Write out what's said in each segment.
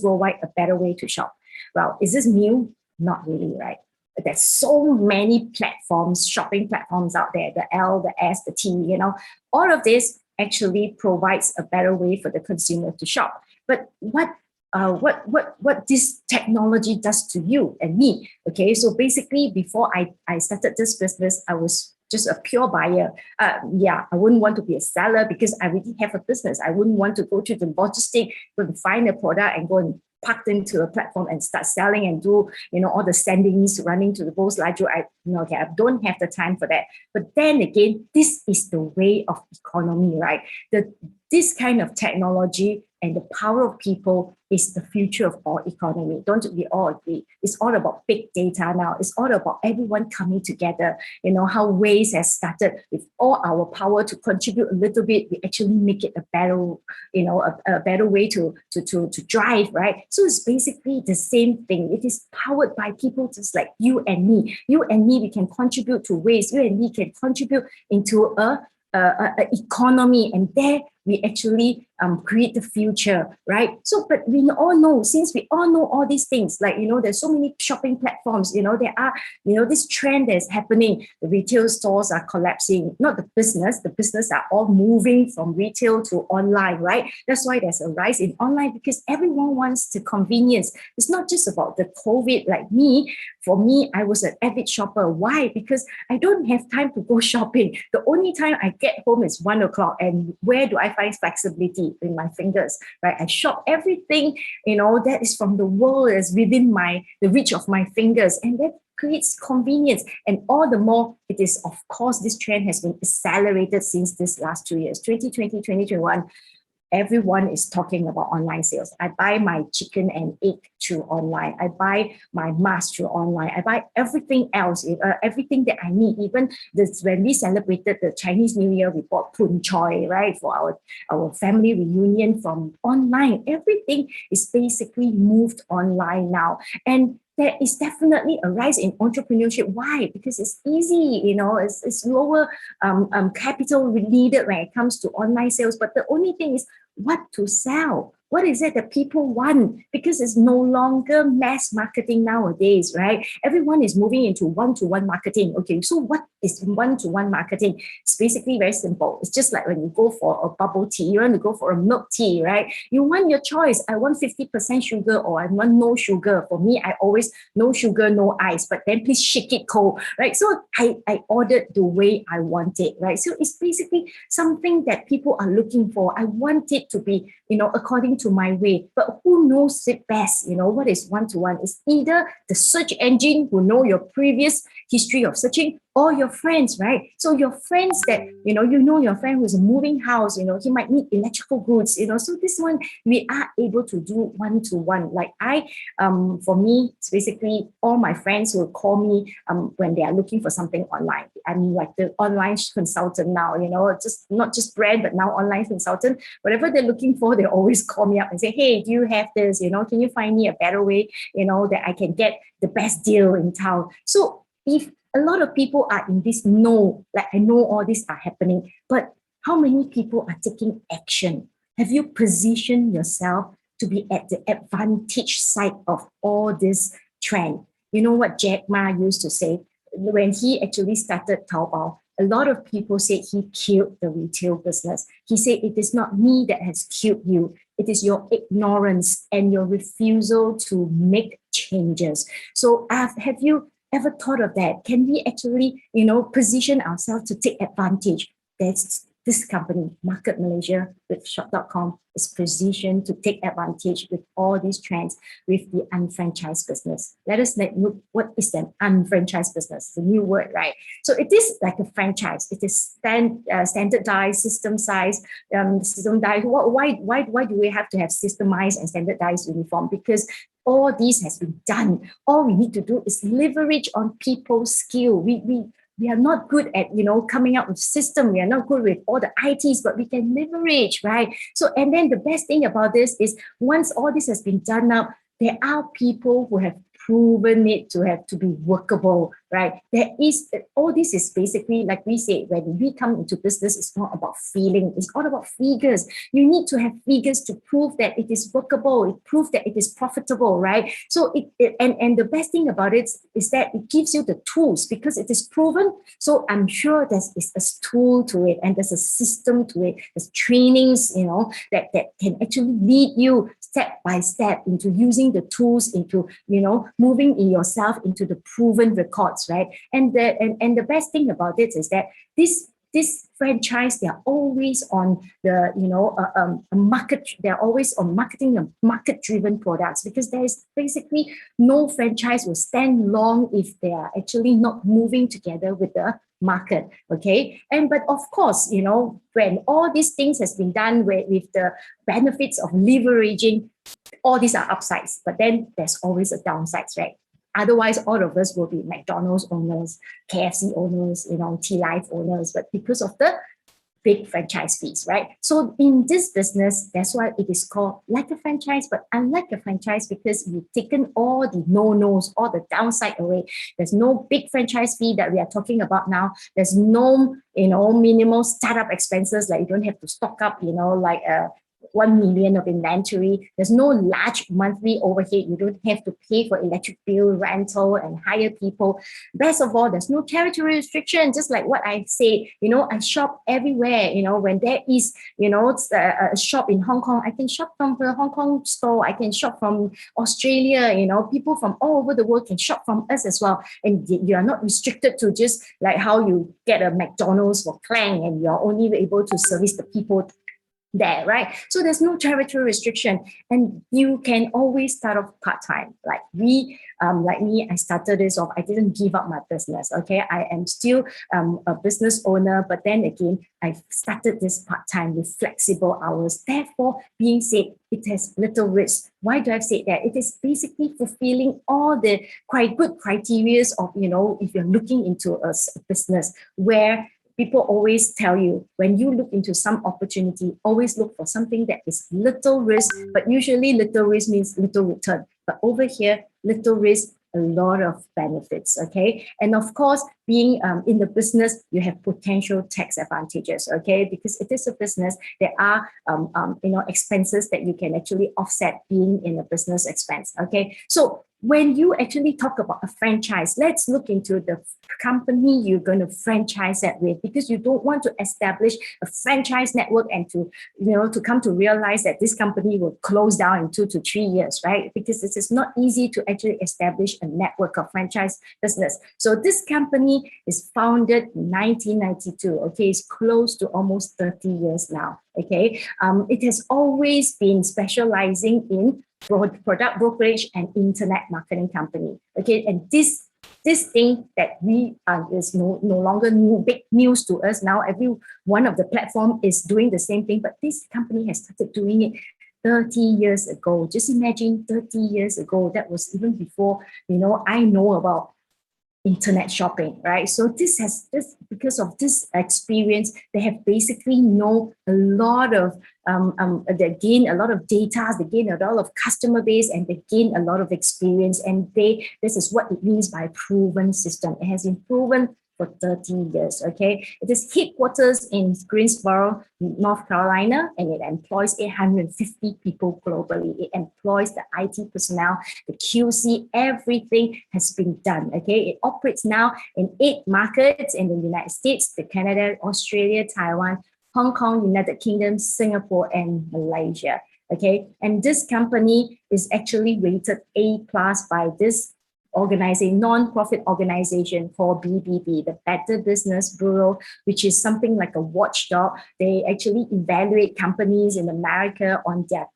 worldwide a better way to shop. Well, is this new? Not really, right? There's so many platforms, shopping platforms out there, the L, the S, the T, all of this actually provides a better way for the consumer to shop. But what this technology does to you and me? Okay, so basically, before I started this business, I was just a pure buyer. I wouldn't want to be a seller because I already have a business. I wouldn't want to go to the logistic, go to find a product and go and pack into a platform and start selling and do all the sendings running to the post ledger. I don't have the time for that. But then again, this is the way of economy, right? This kind of technology and the power of people is the future of our economy. Don't we all agree? It's all about big data now. It's all about everyone coming together. How Waze has started with all our power to contribute a little bit. We actually make it a better, a better way to drive, right? So it's basically the same thing. It is powered by people just like you and me. You and me, we can contribute to Waze. You and me can contribute into a economy, and there we actually create the future, right? So, but we all know, since we all know all these things, like, there's so many shopping platforms, there are, this trend that's happening. The retail stores are collapsing, not the business are all moving from retail to online, right? That's why there's a rise in online, because everyone wants the convenience. It's not just about the COVID. Like me, for me, I was an avid shopper. Why? Because I don't have time to go shopping. The only time I get home is 1:00, and where do I find flexibility? In my fingers, right? I shop everything, that is from the world, is within the reach of my fingers, and that creates convenience. And all the more, it is, of course, this trend has been accelerated since this last 2 years, 2020, 2021. Everyone is talking about online sales. I buy my chicken and egg through online. I buy my mask through online. I buy everything else, everything that I need. Even this, when we celebrated the Chinese New Year, we bought pun choi, right, for our family reunion from online. Everything is basically moved online now. And there is definitely a rise in entrepreneurship. Why? Because it's easy, it's lower capital needed when it comes to online sales. But the only thing is what to sell. What is it that people want? Because it's no longer mass marketing nowadays, right? Everyone is moving into one-to-one marketing. Okay, so what is one-to-one marketing? It's basically very simple. It's just like when you go for a bubble tea, you want to go for a milk tea, right? You want your choice. I want 50% sugar, or I want no sugar. For me, I always no sugar, no ice, but then please shake it cold, right? So I ordered the way I want it, right? So it's basically something that people are looking for. I want it to be, according to my way. But who knows it best? What is one-to-one? It's either the search engine who know your previous history of searching, or your friends, right? So your friends that, your friend who's a moving house, he might need electrical goods, so this one, we are able to do one-to-one. Like for me, it's basically all my friends will call me when they are looking for something online. I'm like the online consultant now, just not just brand, but now online consultant. Whatever they're looking for, they always call me up and say, hey, do you have this? Can you find me a better way, that I can get the best deal in town? So if a lot of people are in this like I know all this are happening, but how many people are taking action? Have you positioned yourself to be at the advantage side of all this trend? You know what Jack Ma used to say when he actually started Taobao? A lot of people said he killed the retail business. He said, it is not me that has killed you. It is your ignorance and your refusal to make changes. So have you ever thought of that? Can we actually, position ourselves to take advantage? That's this company, Market Malaysia, with Shop.com, is positioned to take advantage with all these trends with the unfranchised business. Let us look, what is an unfranchised business? The new word, right? So it is like a franchise. It is standardized, systemized. Why do we have to have systemized and standardized uniform? Because all this has been done. All we need to do is leverage on people's skill. We are not good at, coming up with system. We are not good with all the ITs, but we can leverage, right? So, and then the best thing about this is once all this has been done up, there are people who have proven it to be workable. right? There is, all this is basically, like we say, when we come into business, it's not about feeling, it's all about figures. You need to have figures to prove that it is workable, it proves that it is profitable, right? So and the best thing about it is that it gives you the tools because it is proven. So I'm sure there's a tool to it, and there's a system to it, there's trainings, that can actually lead you step by step into using the tools, into moving in yourself into the proven records, right? And the best thing about it is that this franchise, they're always on the market, they're always on marketing and market driven products, because there is basically no franchise will stand long if they are actually not moving together with the market. Okay. But of course, when all these things has been done with the benefits of leveraging, all these are upsides, but then there's always a downsides, right? Otherwise, all of us will be McDonald's owners, KFC owners, T Life owners, but because of the big franchise fees, right? So in this business, that's why it is called like a franchise, but unlike a franchise, because we've taken all the no-nos, all the downside away. There's no big franchise fee that we are talking about now. There's no, minimal startup expenses, like you don't have to stock up, like 1 million of inventory. There's no large monthly overhead. You don't have to pay for electric bill, rental, and hire people. Best of all, there's no territory restriction. Just like what I say, I shop everywhere. When there is, a shop in Hong Kong, I can shop from the Hong Kong store. I can shop from Australia. People from all over the world can shop from us as well. And you are not restricted to just like how you get a McDonald's for Klang, and you're only able to service the people there, right? So there's no territory restriction, and you can always start off part-time. Like me, I started this off. I didn't give up my business. Okay, I am still a business owner, but then again, I started this part-time with flexible hours. Therefore, being said, it has little risk. Why do I say that? It is basically fulfilling all the quite good criteria of, if you're looking into a business where people always tell you, when you look into some opportunity, always look for something that is little risk, but usually little risk means little return. But over here, little risk, a lot of benefits, okay? And of course, being in the business, you have potential tax advantages, okay? Because it is a business, there are, expenses that you can actually offset being in a business expense, okay? So when you actually talk about a franchise, let's look into the company you're going to franchise that with, because you don't want to establish a franchise network and to come to realize that this company will close down in 2 to 3 years, right? Because it is not easy to actually establish a network of franchise business. So this company is founded in 1992. Okay, it's close to almost 30 years now. Okay, it has always been specializing in product brokerage and internet marketing company. Okay, and this thing that we is no longer big news to us now. Every one of the platform is doing the same thing, but this company has started doing it 30 years ago. Just imagine 30 years ago. That was even before I know about internet shopping, right? So because of this experience, they have basically know a lot of they gain a lot of data, they gain a lot of customer base, and they gain a lot of experience. And this is what it means by proven system. It has been proven for 30 years, okay? It is headquarters in Greensboro, North Carolina, and it employs 850 people globally. It employs the IT personnel, the QC, everything has been done, okay? It operates now in 8 markets in the United States, Canada, Australia, Taiwan, Hong Kong, United Kingdom, Singapore, and Malaysia, okay? And this company is actually rated A+ by this non-profit organization called BBB, the Better Business Bureau, which is something like a watchdog. They actually evaluate companies in America on their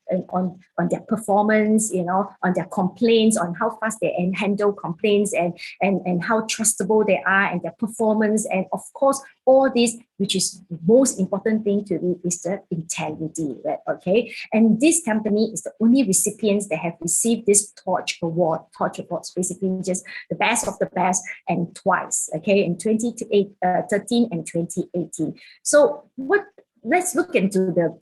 performance, on their complaints, on how fast they handle complaints, and how trustable they are, and their performance. And of course, all this, which is the most important thing to do, is the integrity, right? Okay. And this company is the only recipients that have received this Torch Award. Torch Awards basically just the best of the best, and twice, okay, in 2013 and 2018. So let's look into the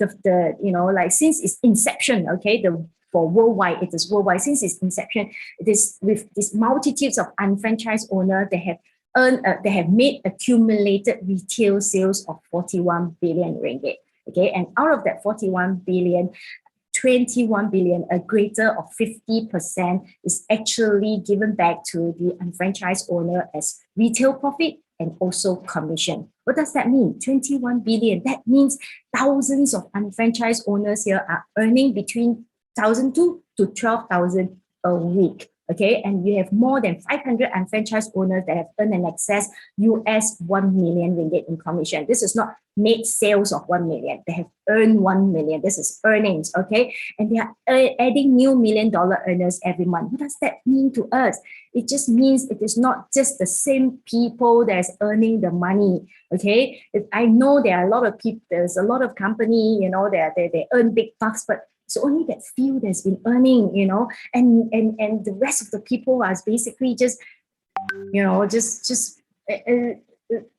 since its inception, okay, for worldwide. It is worldwide since its inception. It is with these multitudes of unfranchised owners. They have made accumulated retail sales of 41 billion ringgit. Okay, and out of that 41 billion, 21 billion, a greater of 50% is actually given back to the unfranchised owner as retail profit and also commission. What does that mean? 21 billion. That means thousands of unfranchised owners here are earning between 1,002 to 12,000 a week. Okay, and you have more than 500 unfranchised owners that have earned an excess US 1 million ringgit in commission. This is not made sales of 1 million. They have earned 1 million. This is earnings, okay? And they are adding new $1 million earners every month. What does that mean to us? It just means it is not just the same people that's earning the money, okay? I know there are a lot of people, there's a lot of company, they earn big bucks, but it's only that few that's been earning, and the rest of the people are basically just,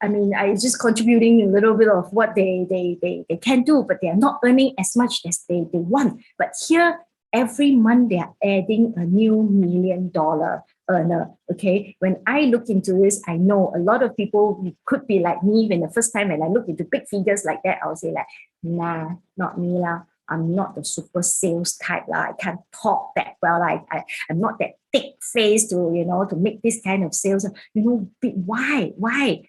I just contributing a little bit of what they can do, but they are not earning as much as they want. But here, every month they are adding a new $1 million earner. Okay, when I look into this, I know a lot of people could be like me when the first time when I look into big figures like that, I'll say like, nah, not me lah. I'm not the super sales type lah. I can't talk that well. I'm not that thick face to make this kind of sales. Why?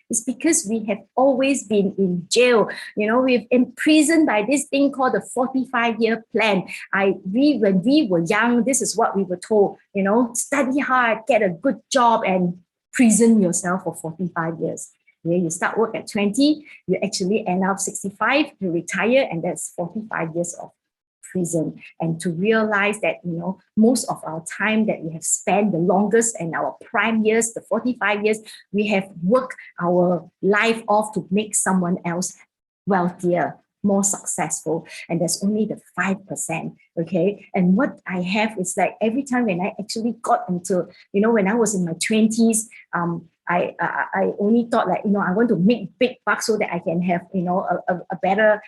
It's because we have always been in jail. We've imprisoned by this thing called the 45-year plan. When we were young, this is what we were told. Study hard, get a good job, and prison yourself for 45 years. You start work at 20, you actually end up 65, you retire, and that's 45 years of prison. And to realize that, most of our time that we have spent the longest and our prime years, the 45 years, we have worked our life off to make someone else wealthier, more successful, and there's only the 5%. Okay, and what I have is like every time when I actually got into, when I was in my 20s, I only thought like, I want to make big bucks so that I can have, a better,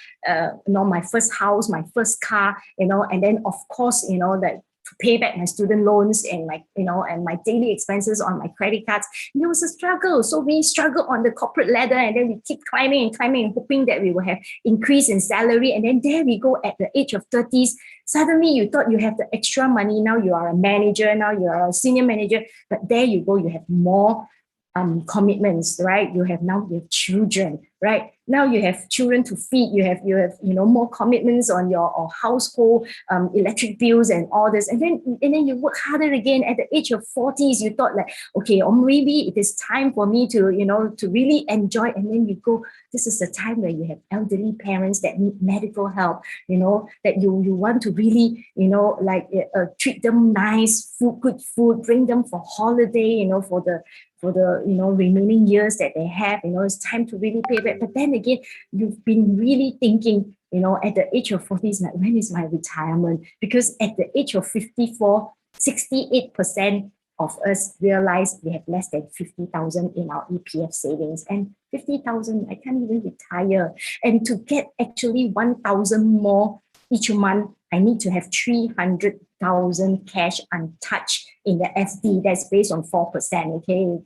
my first house, my first car, and then of course, that to pay back my student loans and and my daily expenses on my credit cards. And there was a struggle. So we struggled on the corporate ladder, and then we keep climbing and hoping that we will have increase in salary. And then there we go at the age of 30s. Suddenly you thought you have the extra money. Now you are a manager. Now you are a senior manager. But there you go. You have more commitments, right? You have children, right? Now you have children to feed. You have more commitments on your household, electric bills and all this. And then you work harder again at the age of 40s. You thought like, okay, or maybe it is time for me to to really enjoy. And then you go, this is the time where you have elderly parents that need medical help. That you want to really treat them nice, good food, bring them for holiday. For the remaining years that they have, it's time to really pay back. But then again, you've been really thinking, at the age of 40s, like, when is my retirement? Because at the age of 54, 68% of us realize we have less than 50,000 in our EPF savings, and 50,000, I can't even retire. And to get actually 1,000 more each month, I need to have 300,000 cash untouched in the FD. That's based on 4%. Okay,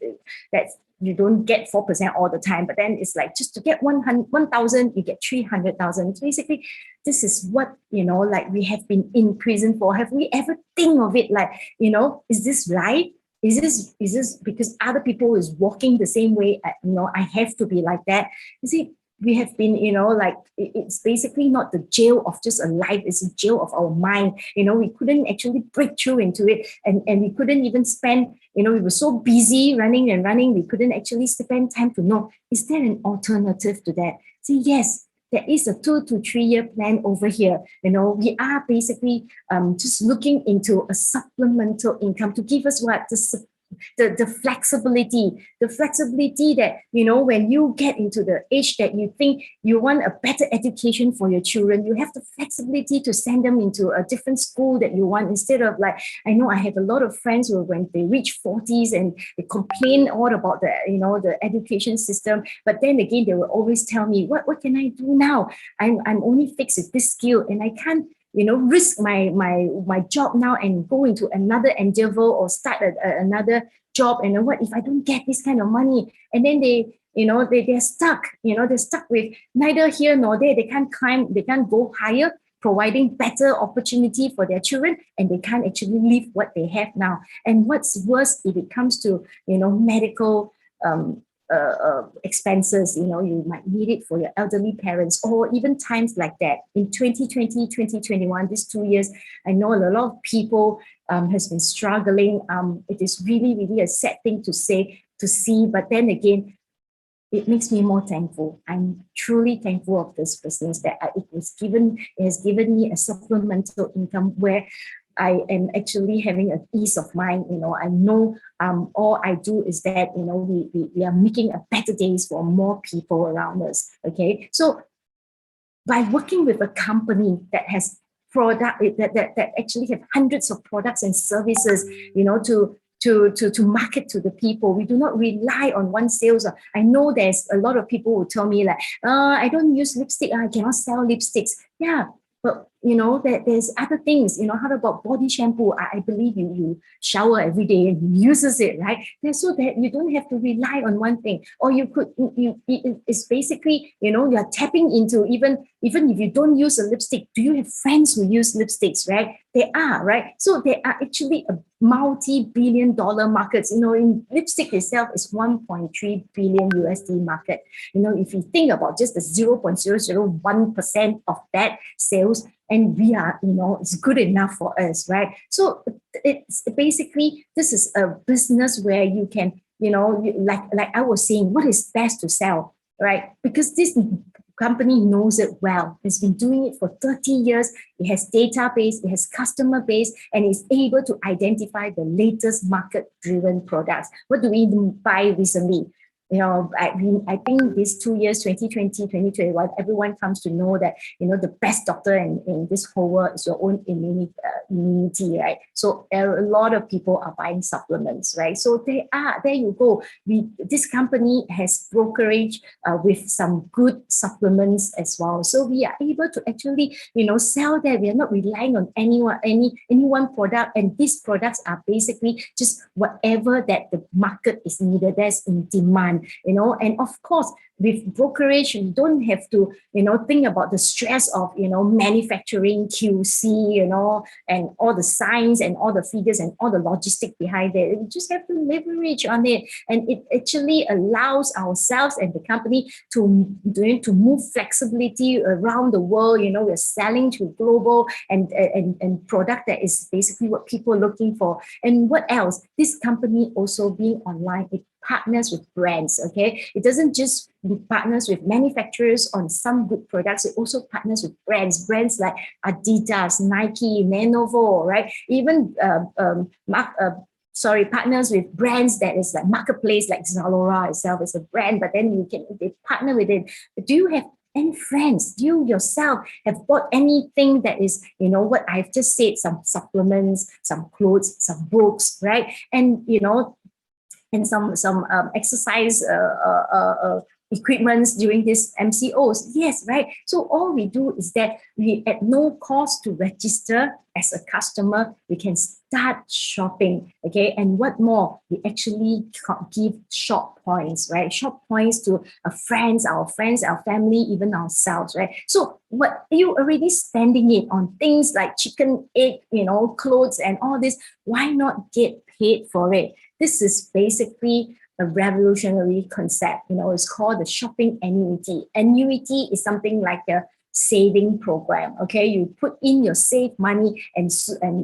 that's, you don't get 4% all the time, but then it's like just to get 1,000, you get 300,000. Basically, this is what we have been in prison for. Have we ever think of it like, is this right? Is this because other people is walking the same way? I have to be like that. You see, we have been, it's basically not the jail of just a life, it's a jail of our mind. We couldn't actually break through into it, and we couldn't even spend, we were so busy running, we couldn't actually spend time to know, is there an alternative to that? See, yes, there is a 2 to 3 year plan over here. We are basically just looking into a supplemental income to give us what? The flexibility that, when you get into the age that you think you want a better education for your children, you have the flexibility to send them into a different school that you want, instead of like, I know I have a lot of friends who, when they reach 40s and they complain all about the education system, but then again, they will always tell me, what can I do now? I'm only fixed with this skill, and I can't risk my job now and go into another endeavor or start another job, and what if I don't get this kind of money? And then they're stuck. They're stuck with neither here nor there. They can't climb, they can't go higher, providing better opportunity for their children, and they can't actually live what they have now. And what's worse, if it comes to medical expenses, you might need it for your elderly parents, or even times like that. In 2020, 2021, these 2 years, I know a lot of people has been struggling. It is really, really a sad thing to see, but then again, it makes me more thankful. I'm truly thankful of this business, that it has given me a supplemental income where I am actually having an ease of mind. I know all I do is that, we are making a better days for more people around us. Okay. So by working with a company that has product that actually have hundreds of products and services, to market to the people, we do not rely on one sales. I know there's a lot of people who tell me like, I don't use lipstick, I cannot sell lipsticks. Yeah, but there's other things. How about body shampoo? I believe you shower every day and you uses it, right? So that you don't have to rely on one thing. Or you could, it's basically, you're tapping into, even if you don't use a lipstick, do you have friends who use lipsticks, right? They are, right? So they are actually a multi-billion-dollar markets. In lipstick itself is 1.3 billion USD market. If you think about just the 0.001% of that sales, and we are, it's good enough for us, right? So it's basically, this is a business where you can, like I was saying, what is best to sell, right? Because this company knows it well. It's been doing it for 30 years. It has database, it has customer base, and is able to identify the latest market-driven products. What do we buy recently? I think these 2 years, 2020, 2021, everyone comes to know that, the best doctor in this whole world is your own immunity, right? So a lot of people are buying supplements, right? So there you go. This company has brokerage with some good supplements as well. So we are able to actually, sell that. We are not relying on any one product, and these products are basically just whatever that the market is needed, that's in demand. And of course, with brokerage, you don't have to, think about the stress of, manufacturing, QC, and all the science and all the figures and all the logistic behind it. You just have to leverage on it. And it actually allows ourselves and the company to move flexibility around the world. We're selling to global and product that is basically what people are looking for. And what else? This company also being online, it partners with brands. Okay, it doesn't just partners with manufacturers on some good products. It also partners with brands like Adidas, Nike, Lenovo, right? Even partners with brands that is like marketplace, like Zalora itself is a brand, but then they partner with it. Do you have any friends? Do you yourself have bought anything that is, what I've just said, some supplements, some clothes, some books, right? And and some exercise equipments during these MCOs. Yes, right. So all we do is that we, at no cost to register as a customer, we can start shopping. Okay, and what more? We actually give shop points, right? Shop points to our friends, our family, even ourselves, right? So what you already spending it on things like chicken, egg, clothes, and all this? Why not get paid for it? This is basically a revolutionary concept. It's called the shopping annuity. Annuity is something like a saving program. Okay, you put in your saved money, and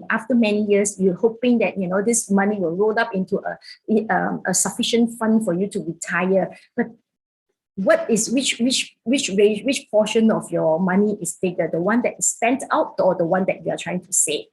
after many years, you're hoping that this money will roll up into a sufficient fund for you to retire. But which portion of your money is bigger? The one that is spent out, or the one that you are trying to save?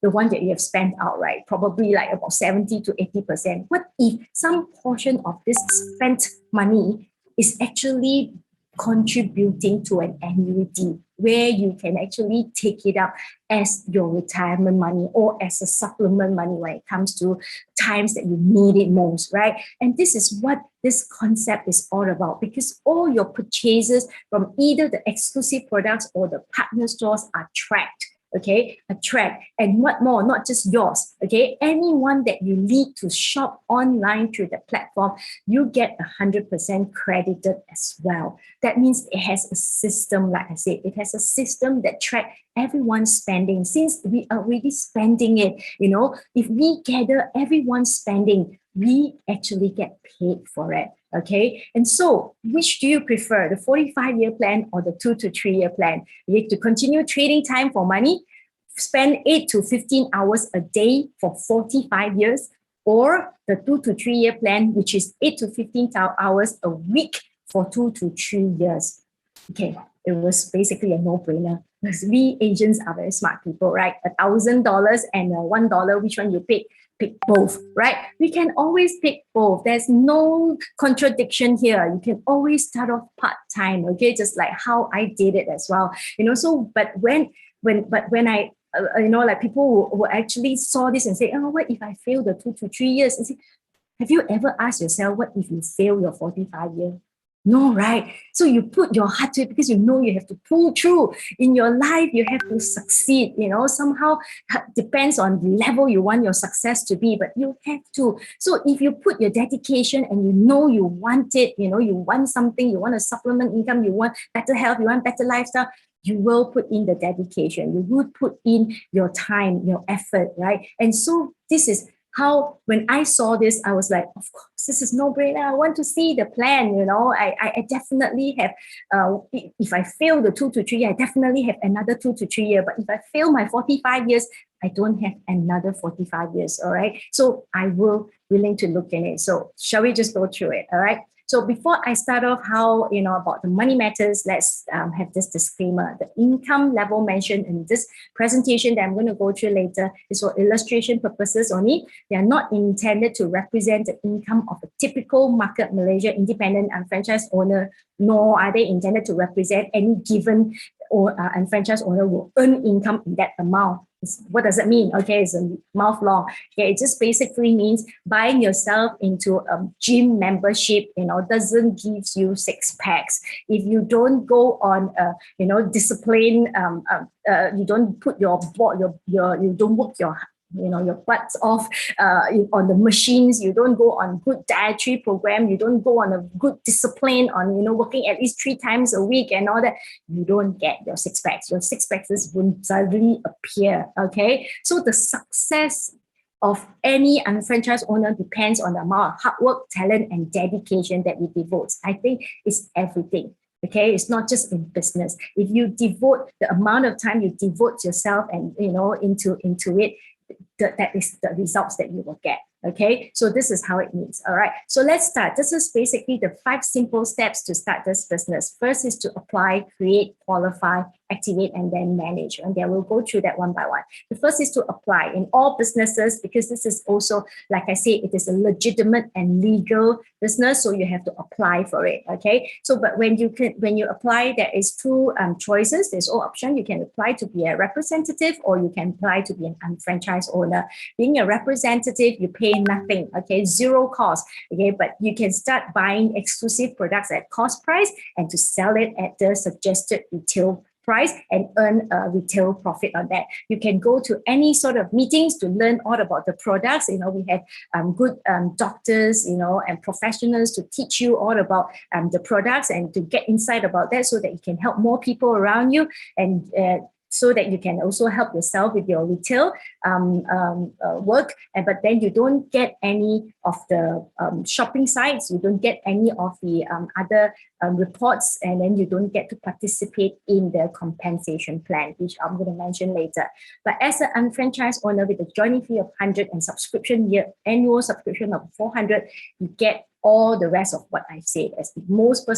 The one that you have spent out, right? Probably like about 70 to 80%. What if some portion of this spent money is actually contributing to an annuity where you can actually take it up as your retirement money or as a supplement money when it comes to times that you need it most, right? And this is what this concept is all about, because all your purchases from either the exclusive products or the partner stores are tracked. okay, attract, and what more, not just yours, okay, anyone that you lead to shop online through the platform, you get 100% credited as well. That means it has a system, like I said, it has a system that track everyone's spending. Since we are already spending it, if we gather everyone's spending, we actually get paid for it. Okay. And so which do you prefer, the 45-year plan or the 2 to 3 year plan? You need to continue trading time for money, spend 8 to 15 hours a day for 45 years, or the 2 to 3 year plan, which is 8 to 15 hours a week for 2 to 3 years. Okay, it was basically a no-brainer because we agents are very smart people, right? $1,000 and $1, which one you pick? Pick both, right? We can always pick both. There's no contradiction here. You can always start off part-time, okay? Just like how I did it as well, So, but when I, like people who actually saw this and say, oh, what if I fail the 2 to 3 years? And say, have you ever asked yourself, what if you fail your 45 year? No, right? So you put your heart to it because you have to pull through. In your life, you have to succeed, somehow depends on the level you want your success to be, but you have to. So if you put your dedication and you want it, you want something, you want a supplement income, you want better health, you want better lifestyle, you will put in the dedication, you would put in your time, your effort, right? And so this is how, when I saw this, I was like, of course, this is no-brainer. I want to see the plan, I definitely have, if I fail the 2 to 3 years, I definitely have another 2 to 3 years. But if I fail my 45 years, I don't have another 45 years, all right? So I will willing to look in it. So shall we just go through it, all right? So before I start off how, about the money matters, let's have this disclaimer. The income level mentioned in this presentation that I'm going to go through later is for illustration purposes only. They are not intended to represent the income of a typical market Malaysia independent and franchise owner, nor are they intended to represent any given or and franchise owner will earn income in that amount. What does it mean? Okay, it's a mouth long. Okay, it just basically means buying yourself into a gym membership, doesn't give you six packs. If you don't go on, discipline, you don't put your you don't work your butts off on the machines, you don't go on good dietary program, you don't go on a good discipline on working at least 3 times a week and all that, you don't get your six packs. Your six packs won't suddenly appear. Okay, so the success of any unfranchised owner depends on the amount of hard work, talent, and dedication that we devote. I think it's everything. Okay, it's not just in business. If you devote the amount of time you devote yourself and into it, that is the results that you will get. Okay, so this is how it means. All right, so let's start. This is basically the 5 simple steps to start this business. First is to apply, create, qualify, activate, and then manage. And then we'll go through that one by one. The first is to apply in all businesses, because this is also, like I say, it is a legitimate and legal business, so you have to apply for it. Okay, so but when you apply, there is 2 choices. There's all option. You can apply to be a representative, or you can apply to be an unfranchised owner. Being a representative, you pay nothing. Okay, 0 cost. Okay, but you can start buying exclusive products at cost price and to sell it at the suggested retail price and earn a retail profit on that. You can go to any sort of meetings to learn all about the products. We have good doctors, and professionals to teach you all about the products and to get insight about that, so that you can help more people around you, and so that you can also help yourself with your retail work. But then you don't get any of the shopping sites, you don't get any of the other reports, and then you don't get to participate in the compensation plan, which I'm going to mention later. But as an unfranchised owner with a joining fee of 100 and annual subscription of 400, you get all the rest of what I've said. As most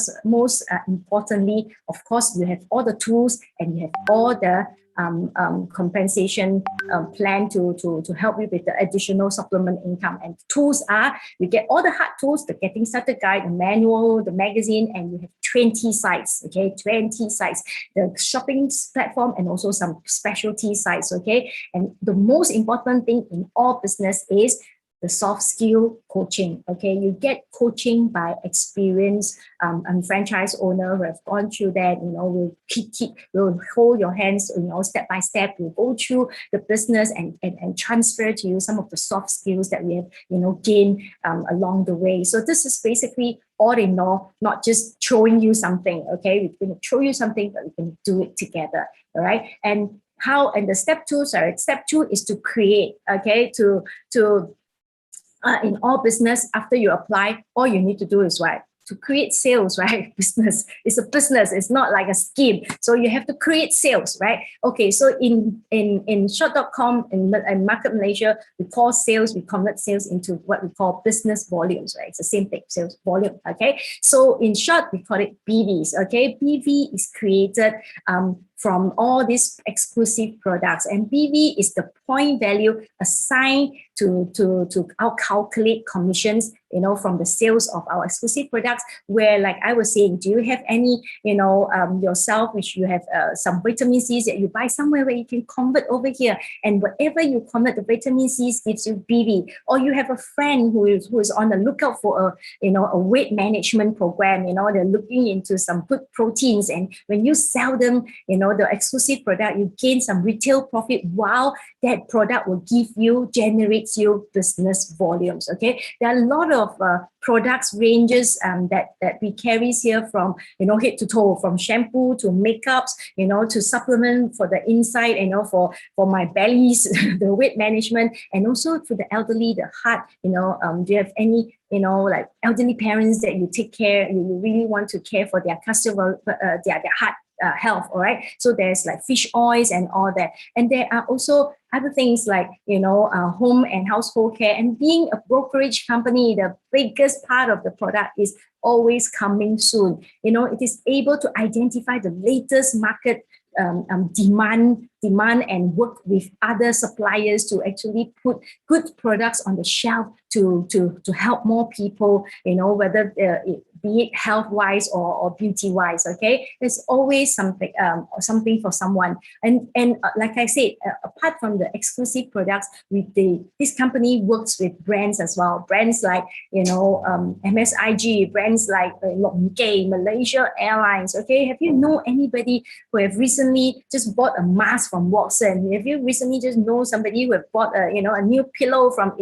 importantly, of course, you have all the tools and you have all the compensation plan to help you with the additional supplement income. And tools are, you get all the hard tools, the getting started guide, the manual, the magazine, and you have 20 sites, okay, 20 sites, the shopping platform, and also some specialty sites, okay. And the most important thing in all business is the soft skill coaching. Okay, you get coaching by experienced franchise owner who have gone through that. We'll hold your hands, step by step. We'll go through the business and transfer to you some of the soft skills that we have, gained along the way. So this is basically all in all, not just throwing you something. Okay, we're going to throw you something, but we can do it together. All right, and the step two is to create. Okay, in all business, after you apply, all you need to do is what? To create sales, right? Business. It's a business. It's not like a scheme. So you have to create sales, right? Okay. So in Short.com in Market Malaysia, we convert sales into what we call business volumes, right? It's the same thing, sales volume. Okay. So in short, we call it BVs. Okay. BV is created from all these exclusive products, and BV is the point value assigned to our calculate commissions, from the sales of our exclusive products. Where, like I was saying, do you have any, yourself, which you have some vitamin C's that you buy somewhere where you can convert over here, and whatever you convert, the vitamin C's gives you BV. Or you have a friend who is on the lookout for a weight management program. They're looking into some good proteins, and when you sell them, the exclusive product, you gain some retail profit while that product will generates you business volumes. Okay, there are a lot of products ranges that we carry here, from head to toe, from shampoo to makeups, to supplement for the inside, for my bellies, the weight management, and also for the elderly, the heart. Do you have any like elderly parents that you take care, you really want to care for their customer, their heart health? All right, so there's like fish oils and all that, and there are also other things like home and household care. And being a brokerage company, the biggest part of the product is always coming soon. It is able to identify the latest market demand and work with other suppliers to actually put good products on the shelf to help more people, whether be it health wise or beauty wise. Okay, there's always something for someone. And like I said, apart from the exclusive products, this company works with brands as well, brands like MSIG, brands like Lok Gay, Malaysia Airlines. Okay, have you know anybody who have recently just bought a mask from Watson? Have you recently just know somebody who have bought a new pillow from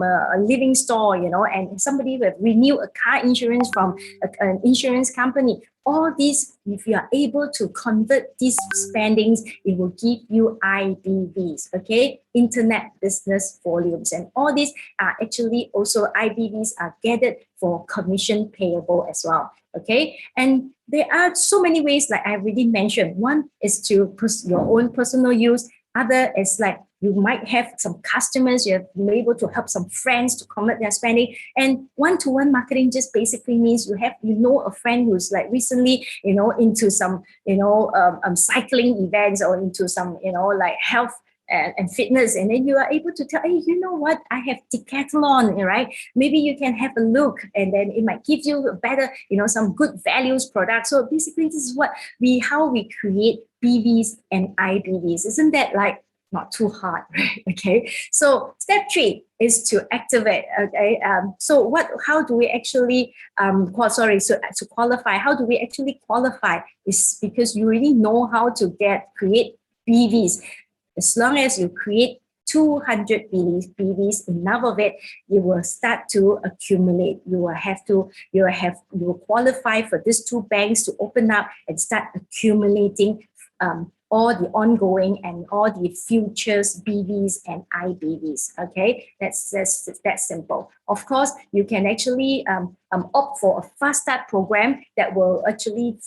a living store, and somebody who have renewed a car insurance from an insurance company? All these, if you are able to convert these spendings, it will give you IBVs, okay? Internet business volumes. And all these are actually also IBVs are gathered for commission payable as well, okay? And there are so many ways, like I already mentioned. One is to your own personal use. Other is like you might have some customers, you have been able to help some friends to convert their spending. And one-to-one marketing just basically means you know a friend who's like recently, into some, cycling events, or into some, like health and fitness, and then you are able to tell, hey, you know what, I have Decathlon, right? Maybe you can have a look, and then it might give you a better, some good values products. So basically, this is how we create BVs and IBVs. Isn't that like not too hard, right? Okay. So step 3 is to activate. Okay. How do we actually to qualify? How do we actually qualify? Is because you really know how to create BVs. As long as you create 200 BVs, enough of it, you will start to accumulate. You will qualify for these 2 banks to open up and start accumulating all the ongoing and all the futures BVs and IBVs. Okay, that's simple. Of course, you can actually opt for a fast start program that will actually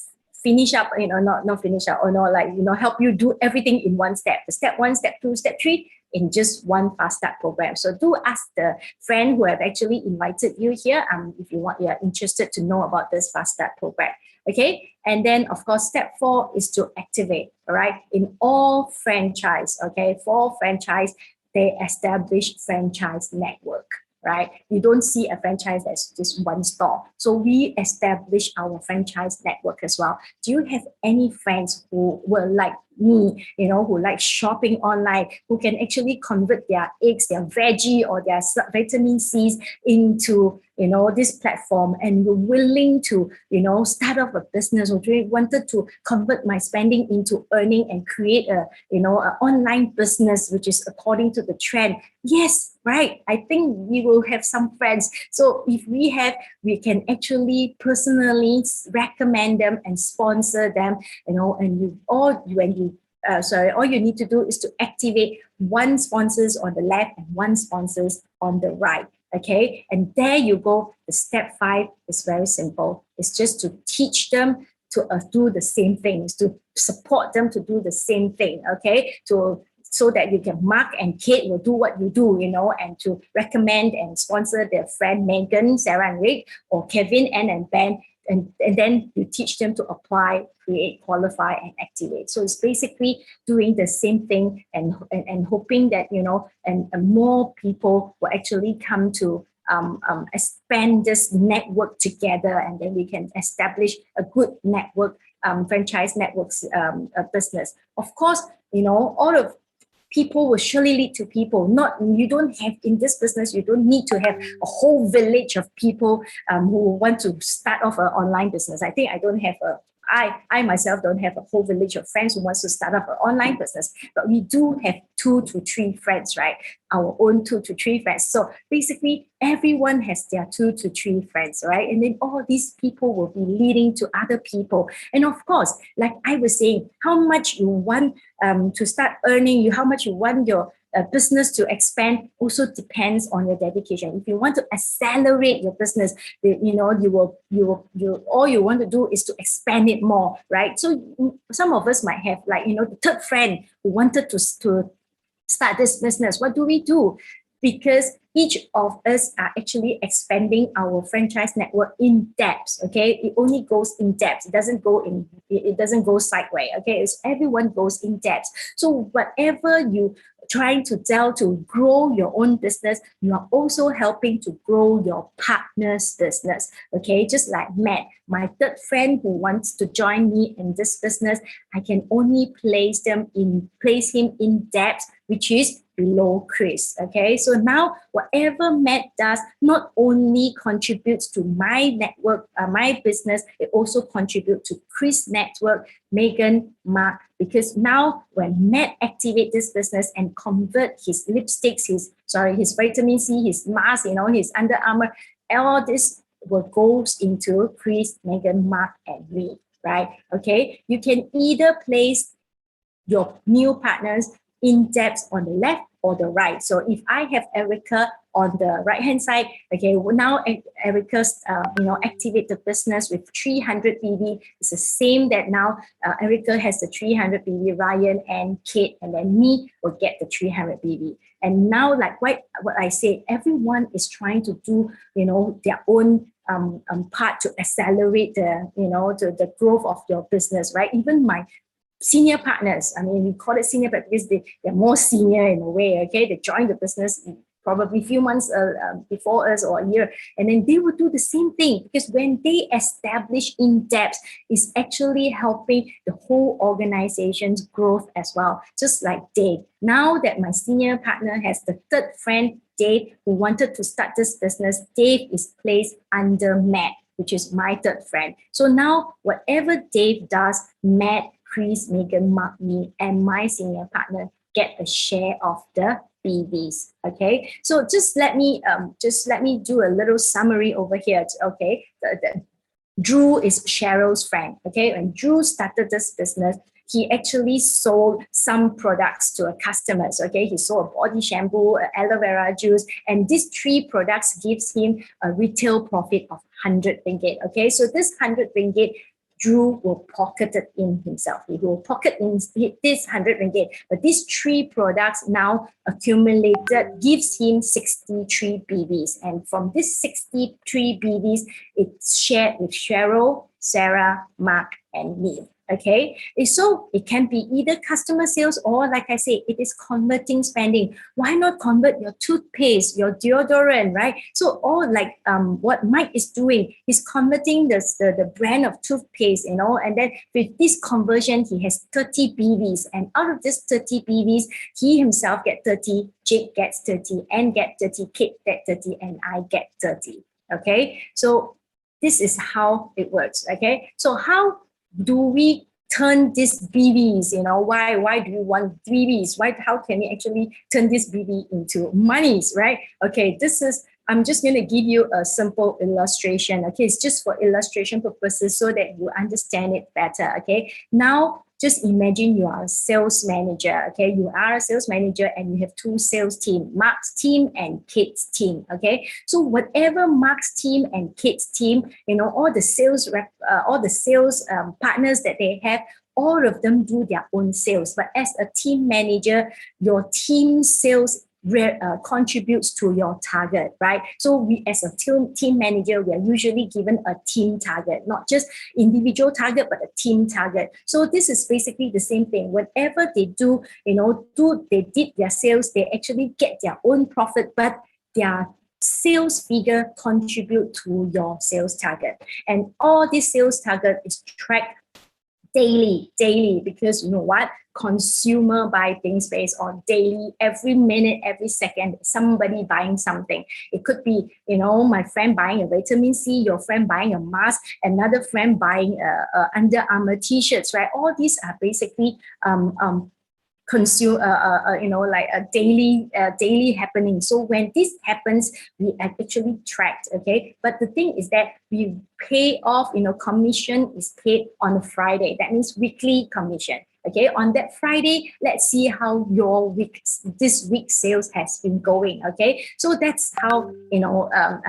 finish up, not finish up, or help you do everything in one step. The step 1, step 2, step 3 in just one fast start program. So do ask the friend who have actually invited you here if you are interested to know about this fast start program. Okay, and then of course step 4 is to activate. All right, in all franchise, okay, for franchise, they establish franchise network. Right? You don't see a franchise as just one store. So we establish our franchise network as well. Do you have any friends who were like me, who like shopping online, who can actually convert their eggs, their veggie, or their vitamin C's into, this platform, and were willing to, start off a business, or really wanted to convert my spending into earning and create an online business, which is according to the trend. Yes, right. I think we will have some friends. So if we can actually personally recommend them and sponsor them, all you need to do is to activate one sponsors on the left and one sponsors on the right. Okay, and there you go. The step 5 is very simple. It's just to teach them to do the same things, to support them to do the same thing. Okay, so that you can, Mark and Kate will do what you do, and to recommend and sponsor their friend Megan, Sarah and Rick, or Kevin, Anne and Ben, and then you teach them to apply, create, qualify, and activate. So it's basically doing the same thing, and hoping that, and more people will actually come to expand this network together, and then we can establish a good network, franchise networks business. Of course, all of people will surely lead to people. You don't have, in this business, you don't need to have a whole village of people who want to start off an online business. I think I myself don't have a whole village of friends who wants to start up an online business, but we do have 2 to 3 friends, right? Our own 2 to 3 friends. So basically, everyone has their 2 to 3 friends, right? And then all these people will be leading to other people. And of course, like I was saying, how much you want to start earning, how much you want your business to expand also depends on your dedication. If you want to accelerate your business, all you want to do is to expand it more, right? So some of us might have, like, the third friend who wanted to start this business. What do we do? Because each of us are actually expanding our franchise network in depth. Okay, it only goes in depth. It doesn't go sideways. Okay, everyone goes in depth. So whatever you trying to tell to grow your own business, you are also helping to grow your partner's business. Okay, just like Matt, my third friend who wants to join me in this business, I can only place him in depth, which is below Chris. Okay, so now whatever Matt does not only contributes to my network, my business, it also contributes to Chris' network, Megan, Mark, because now when Matt activates this business and convert his lipsticks, his vitamin C, his mask, his Under Armour, all this will goes into Chris, Megan, Mark, and me, right? Okay, you can either place your new partners in depth on the left or the right. So if I have Erica on the right hand side, okay, now Erica's activate the business with 300 BB. It's the same that now Erica has the 300 BB, Ryan and Kate, and then me will get the 300 BB. And now, like what I said, everyone is trying to do their own part to accelerate the growth of your business, right? Even my senior partners, I mean, we call it senior because they're more senior in a way, okay? They joined the business probably a few months before us, or a year, and then they will do the same thing, because when they establish in depth, it's actually helping the whole organization's growth as well. Just like Dave. Now that my senior partner has the third friend, Dave, who wanted to start this business, Dave is placed under Matt, which is my third friend. So now whatever Dave does, Matt, Chris, Megan, Mark, me, and my senior partner get a share of the BVs. Okay, so just let me do a little summary over here. Okay, Drew is Cheryl's friend. Okay, when Drew started this business, he actually sold some products to customers. Okay, he sold a body shampoo, aloe vera juice, and these 3 products gives him a retail profit of 100 ringgit. Okay, so this 100 ringgit, Drew will pocket it in himself. He will pocket in this 100 ringgit. But these 3 products now accumulated gives him 63 BBs. And from this 63 BBs, it's shared with Cheryl, Sarah, Mark, and me. Okay, so it can be either customer sales or, like I say, it is converting spending. Why not convert your toothpaste, your deodorant, right? So all like what Mike is doing, he's converting the brand of toothpaste, and then with this conversion, he has 30 BVs, and out of this 30 BVs, he himself get 30, Jake gets 30, and get 30, Kate get 30, and I get 30. Okay, so this is how it works. Okay, so how do we turn these BVs? Why do you want BVs? How can we actually turn this BV into monies, right? Okay, I'm just going to give you a simple illustration. Okay, it's just for illustration purposes so that you understand it better. Okay, now just imagine you are a sales manager. Okay, you are a sales manager and you have two sales team, Mark's team and Kate's team. Okay, so whatever Mark's team and Kate's team, all the sales partners that they have, all of them do their own sales. But as a team manager, your team sales contributes to your target, right? So we, as a team manager, we are usually given a team target, not just individual target, but a team target. So this is basically the same thing. Whatever they do, they did their sales, they actually get their own profit, but their sales figure contribute to your sales target. And all this sales target is tracked daily, because you know what? Consumer buy things based on daily, every minute, every second, somebody buying something. It could be, my friend buying a vitamin C, your friend buying a mask, another friend buying a Under Armour t-shirts, right? All these are basically consume like a daily happening. So when this happens, we are actually tracked. Okay, but the thing is that we pay off, commission is paid on a Friday. That means weekly commission. Okay, on that Friday, let's see how this week's sales has been going. Okay, so that's how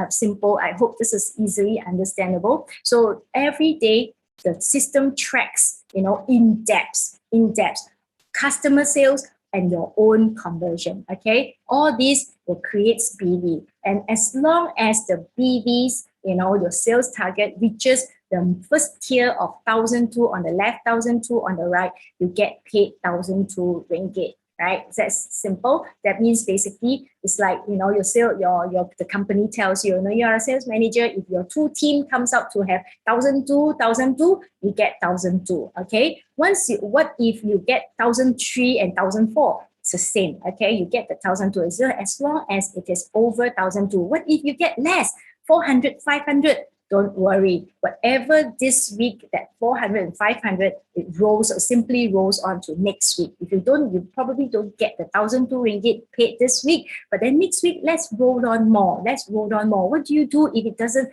simple. I hope this is easily understandable. So every day the system tracks in depth customer sales and your own conversion. Okay, all these will create BV, and as long as the BVs, your sales target reaches the first tier of 1,002 on the left, 1,002 on the right, you get paid 1,002 ringgit. Right? That's simple. That means basically it's like, the company tells you, you're a sales manager. If your two team comes out to have 1,002, you get 1,002. Okay. What if you get 1,003 and 1,004? It's the same. Okay. You get the 1,002 as long as it is over 1,002. What if you get less? 400, 500? Don't worry. Whatever this week, that 400 and 500, it simply rolls on to next week. If you probably don't get the 1,002 ringgit paid this week, but then next week, let's roll on more. What do you do if it doesn't,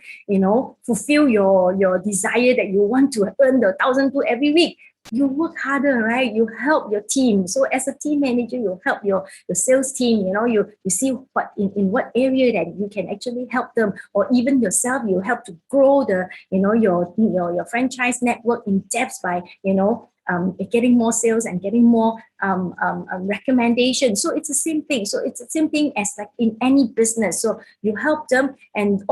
fulfill your desire that you want to earn the 1,002 every week? You work harder, right? You help your team. So as a team manager, you help your sales team. You see what in what area that you can actually help them, or even yourself, you help to grow your franchise network in depth by getting more sales and getting more recommendations. So it's the same thing. So it's the same thing as like in any business. So you help them, and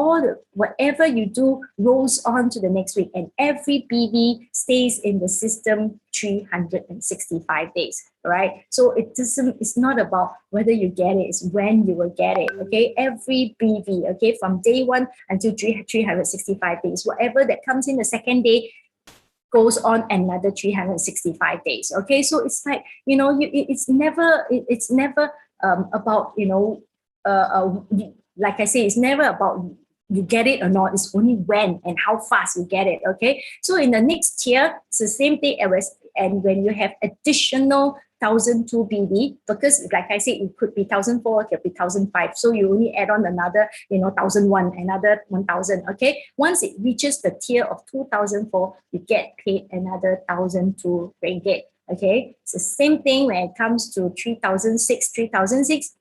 whatever you do rolls on to the next week, and every BV stays in the system 365 days. Right? So it's not about whether you get it, it's when you will get it. Okay, every BV, okay, from day one until 365 days, whatever that comes in the second day goes on another 365 days. Okay, so it's like, it's never about, like I say, it's never about you get it or not. It's only when and how fast you get it. Okay, so in the next tier, it's the same thing and when you have additional 1,002 BV, because like I said, it could be 1,004, it could be 1,005. So you only add on another, 1,001, another 1,000. Okay. Once it reaches the tier of 2,004, you get paid another 1,002 ringgit. Okay. It's the same thing when it comes to 3,006,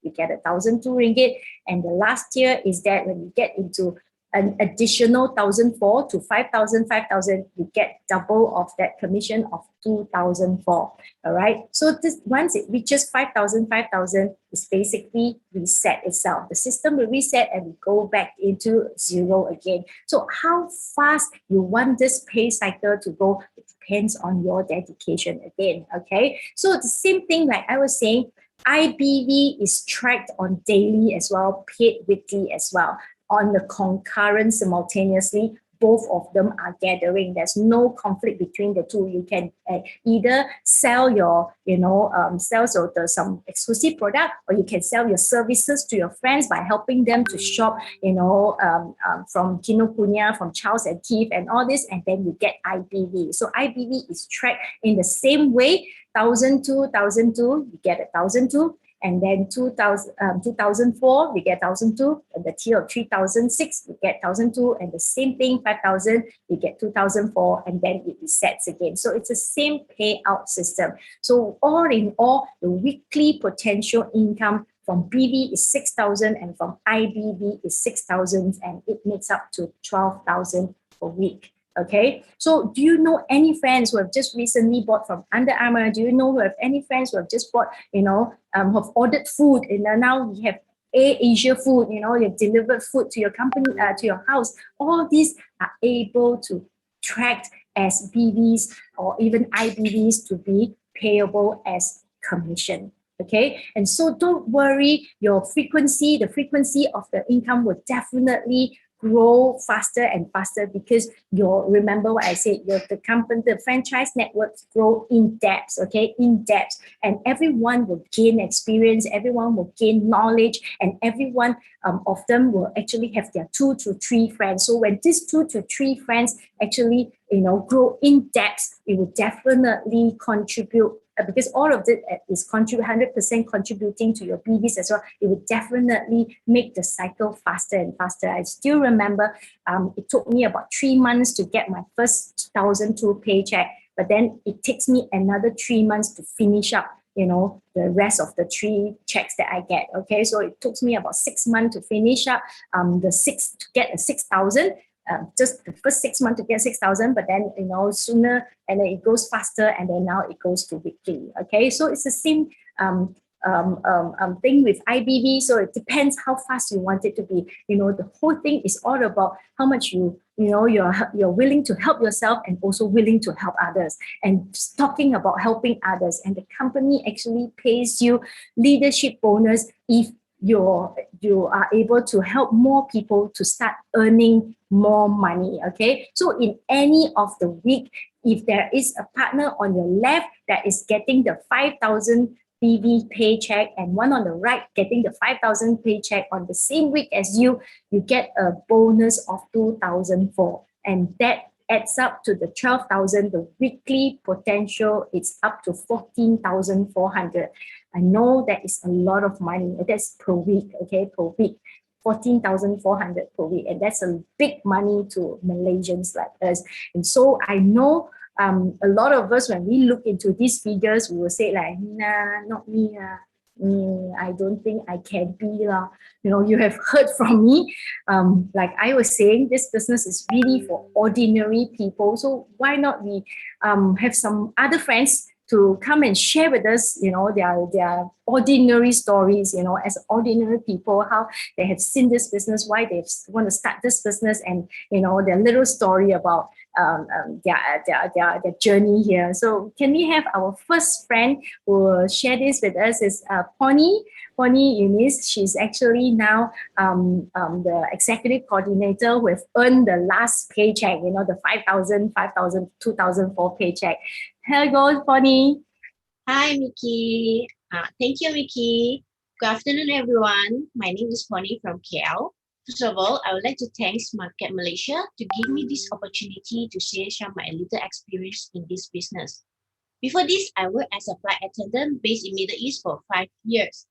you get 1,002 ringgit. And the last tier is that when you get into an additional 1,004 to 5,000, 5,000, you get double of that commission of 2,004. All right. So this once it reaches 5,000, 5,000, it's basically reset itself. The system will reset and we go back into zero again. So how fast you want this pay cycle to go, it depends on your dedication again. Okay. So the same thing, like I was saying, IBV is tracked on daily as well, paid weekly as well, on the concurrent simultaneously. Both of them are gathering. There's no conflict between the two. You can either sell your, some exclusive product, or you can sell your services to your friends by helping them to shop, from Kinokuniya, from Charles and Keith and all this, and then you get IBV. So IBV is tracked in the same way. 1,002, you get 1,002. And then 2004, we get 1,002, and the tier of 3,006, we get 1,002, and the same thing, 5,000, we get 2,004, and then it resets again. So it's the same payout system. So all in all, the weekly potential income from BV is 6,000, and from IBV is 6,000, and it makes up to 12,000 per week. Okay, so do you know any friends who have just recently bought from Under Armour? Do you know who have any friends who have just bought, have ordered food, and now we have Asia food, you've delivered food to your company, to your house. All these are able to track as BVs or even IBVs to be payable as commission. Okay, and so don't worry, the frequency of the income will definitely grow faster and faster, because remember what I said, the franchise networks grow in depth, okay, in depth, and everyone will gain experience, everyone will gain knowledge, and everyone of them will actually have their 2 to 3 friends. So when these 2 to 3 friends actually, grow in depth, it will definitely contribute, because all of it is 100% contributing to your BVs as well. It would definitely make the cycle faster and faster. I still remember it took me about 3 months to get my first 1,002 paycheck, but then it takes me another 3 months to finish up, the rest of the 3 checks that I get. Okay, so it took me about 6 months to finish up to get a 6,000. Just the first 6 months to get 6,000, but then, sooner, and then it goes faster, and then now it goes to weekly. Okay, so it's the same thing with IBV. So it depends how fast you want it to be. The whole thing is all about how much you're willing to help yourself and also willing to help others. And just talking about helping others, and the company actually pays you leadership bonus if you are able to help more people to start earning more money. Okay, so in any of the week, if there is a partner on your left that is getting the 5,000 BV paycheck, and one on the right getting the 5,000 paycheck on the same week as you get a bonus of 2,004, and that adds up to the 12,000. The weekly potential is up to 14,400. I know that is a lot of money. That's per week, okay, per week. 14,400 per week, and that's a big money to Malaysians like us. And so I know a lot of us, when we look into these figures, we will say like, nah, not me. I don't think I can be. You have heard from me. Like I was saying, this business is really for ordinary people. So why not we have some other friends to come and share with us, their ordinary stories, as ordinary people, how they have seen this business, why they want to start this business, and, their little story about their journey here. So can we have our first friend who will share this with us is Pony Eunice. She's actually now the executive coordinator who have earned the last paycheck, the 5,000, 2,004 paycheck. Hello, Pony. Hi, Mickey. Thank you, Mickey. Good afternoon, everyone. My name is Pony from KL. First of all, I would like to thank Market Malaysia to give me this opportunity to share some of my little experience in this business. Before this, I worked as a flight attendant based in Middle East for 5 years.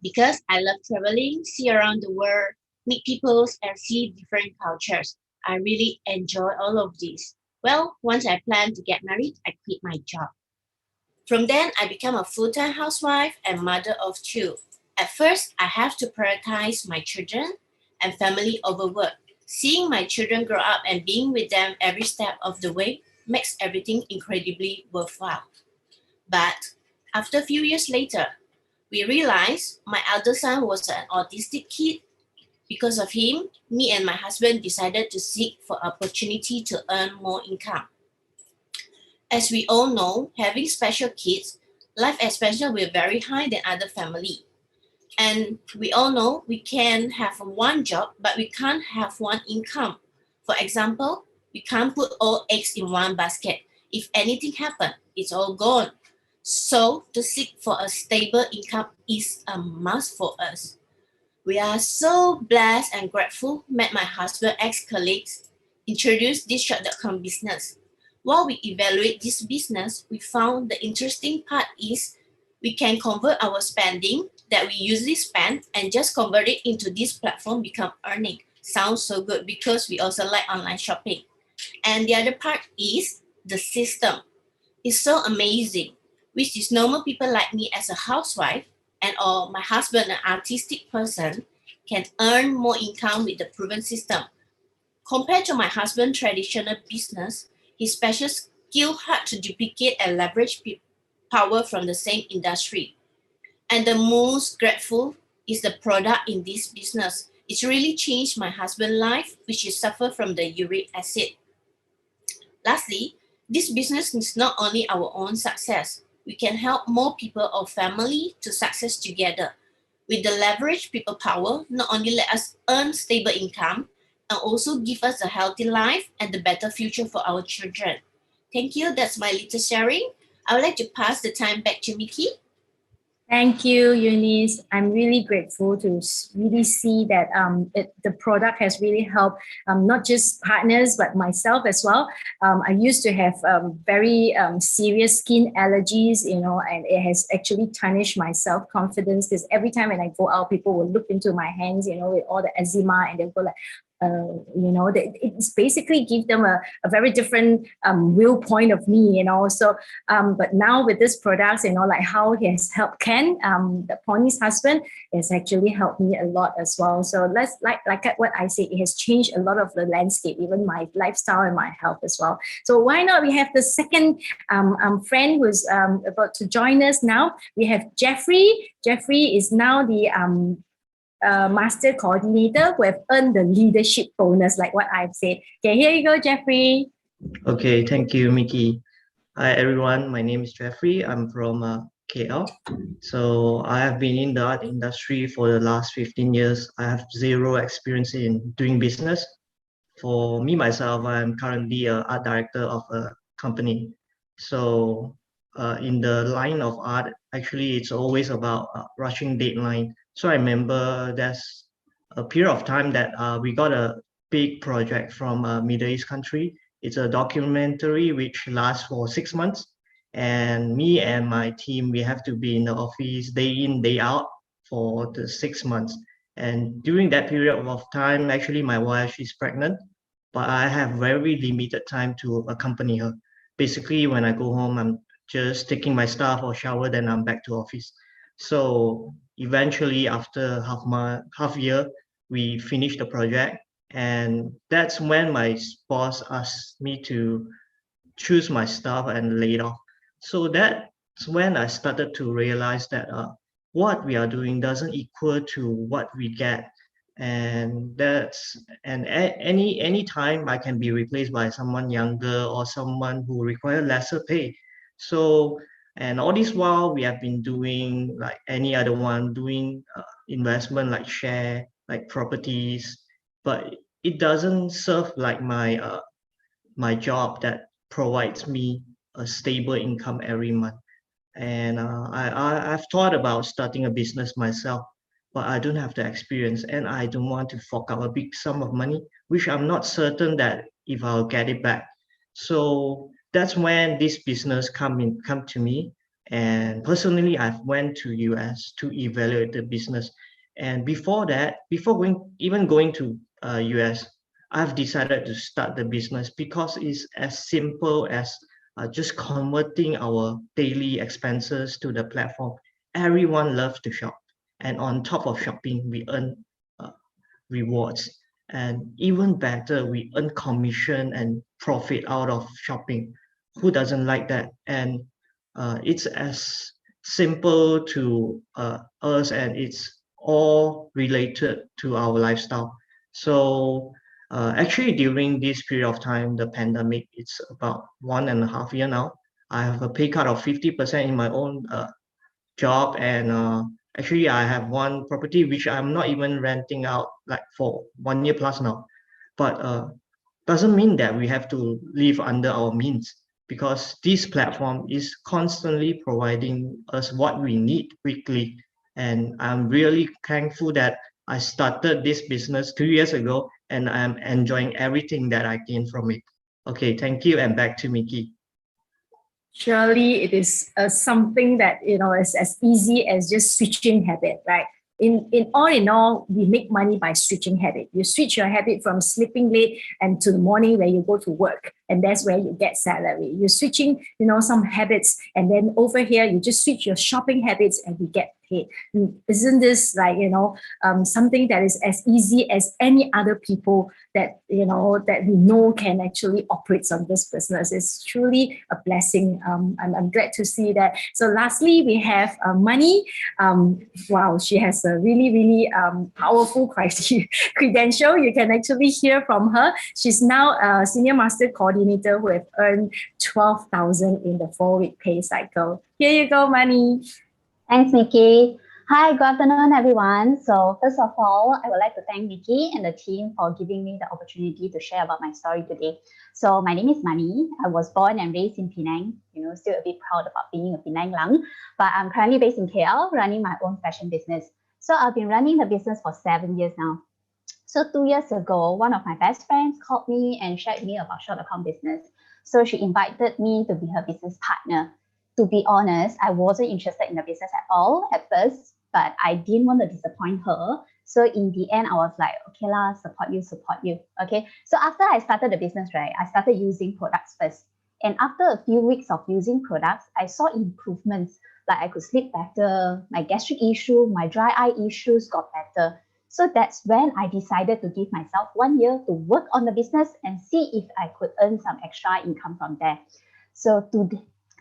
Because I love traveling, see around the world, meet people, and see different cultures. I really enjoy all of this. Well, once I planned to get married, I quit my job. From then, I became a full-time housewife and mother of 2. At first, I have to prioritize my children and family over work. Seeing my children grow up and being with them every step of the way makes everything incredibly worthwhile. But after a few years later, we realized my elder son was an autistic kid. Because of him, me and my husband decided to seek for opportunity to earn more income. As we all know, having special kids, life expenses will vary higher than other family. And we all know we can have one job, but we can't have one income. For example, we can't put all eggs in one basket. If anything happens, it's all gone. So to seek for a stable income is a must for us. We are so blessed and grateful met my husband ex-colleagues introduced this shop.com business. While we evaluate this business, we found the interesting part is we can convert our spending that we usually spend and just convert it into this platform become earning. Sounds so good because we also like online shopping. And the other part is the system. It's so amazing, which is normal people like me as a housewife and or my husband, an artistic person, can earn more income with the proven system. Compared to my husband's traditional business, his special skill hard to duplicate and leverage power from the same industry. And the most grateful is the product in this business. It's really changed my husband's life, which is suffer from the uric acid. Lastly, this business is not only our own success. We can help more people or family to success together. With the leverage people power, not only let us earn stable income, and also give us a healthy life and the better future for our children. Thank you. That's my little sharing. I would like to pass the time back to Mickey. Thank you, Eunice. I'm really grateful to really see that the product has really helped not just partners, but myself as well. I used to have very serious skin allergies, and it has actually tarnished my self-confidence because every time when I go out, people will look into my hands, with all the eczema, and they'll go like, it's basically give them a very different viewpoint of me, So, but now with this products, like how he has helped Ken, the Pony's husband, has actually helped me a lot as well. So let's like what I say, it has changed a lot of the landscape, even my lifestyle and my health as well. So why not? We have the second friend who's about to join us now. We have Jeffrey. Jeffrey is now the master coordinator who have earned the leadership bonus, like what I've said. Okay, here you go, Jeffrey. Okay, thank you, Mickey. Hi, everyone. My name is Jeffrey. I'm from KL. So I have been in the art industry for the last 15 years. I have zero experience in doing business. For me, myself, I'm currently an art director of a company. So in the line of art, actually, it's always about rushing deadline. So I remember there's a period of time that we got a big project from a Middle East country. It's a documentary which lasts for 6 months. And me and my team, we have to be in the office day in, day out for the 6 months. And during that period of time, actually, my wife is pregnant, but I have very limited time to accompany her. Basically, when I go home, I'm just taking my stuff or shower, then I'm back to office. So eventually, after half year, we finished the project, and that's when my boss asked me to choose my staff and lay it off. So that's when I started to realize that what we are doing doesn't equal to what we get, and any time I can be replaced by someone younger or someone who require lesser pay. So and all this while we have been doing like any other one, doing investment like share, like properties, but it doesn't serve like my job that provides me a stable income every month. And I've thought about starting a business myself, but I don't have the experience and I don't want to fork out a big sum of money, which I'm not certain that if I'll get it back. So that's when this business come to me. And personally, I've went to US to evaluate the business. And before that, before going to US, I've decided to start the business because it's as simple as just converting our daily expenses to the platform. Everyone loves to shop, and on top of shopping, we earn rewards. And even better, we earn commission and profit out of shopping. Who doesn't like that? And it's as simple to us, and it's all related to our lifestyle. So actually, during this period of time, the pandemic, it's about 1.5 year now. I have a pay cut of 50% in my own job, and actually I have one property which I'm not even renting out like for 1 year plus now. But doesn't mean that we have to live under our means, because this platform is constantly providing us what we need quickly. And I'm really thankful that I started this business 2 years ago, and I'm enjoying everything that I gain from it. Okay, thank you, and back to Mickey. Surely it is something that, is as easy as just switching habit, right? In all, we make money by switching habit. You switch your habit from sleeping late and to the morning where you go to work, and that's where you get salary. You're switching, some habits, and then over here you just switch your shopping habits and you get paid. Isn't this like, something that is as easy as any other people that, that we know can actually operate on this business? It's truly a blessing. I'm glad to see that. So lastly, we have Money. Wow, she has a really, really powerful credential. You can actually hear from her. She's now a Senior Master Coordinator who have earned 12,000 in the 4-week pay cycle. Here you go, Money. Thanks, Nikki. Hi, good afternoon, everyone. So first of all, I would like to thank Nikki and the team for giving me the opportunity to share about my story today. So my name is Money. I was born and raised in Penang, still a bit proud about being a Penang lang, but I'm currently based in KL, running my own fashion business. So I've been running the business for 7 years now. So 2 years ago, one of my best friends called me and shared me about Shop.com business. So she invited me to be her business partner. To be honest, I wasn't interested in the business at all at first, but I didn't want to disappoint her. So in the end, I was like, okay lah, support you. Okay. So after I started the business, right, I started using products first. And after a few weeks of using products, I saw improvements. Like I could sleep better, my gastric issue, my dry eye issues got better. So that's when I decided to give myself 1 year to work on the business and see if I could earn some extra income from there. So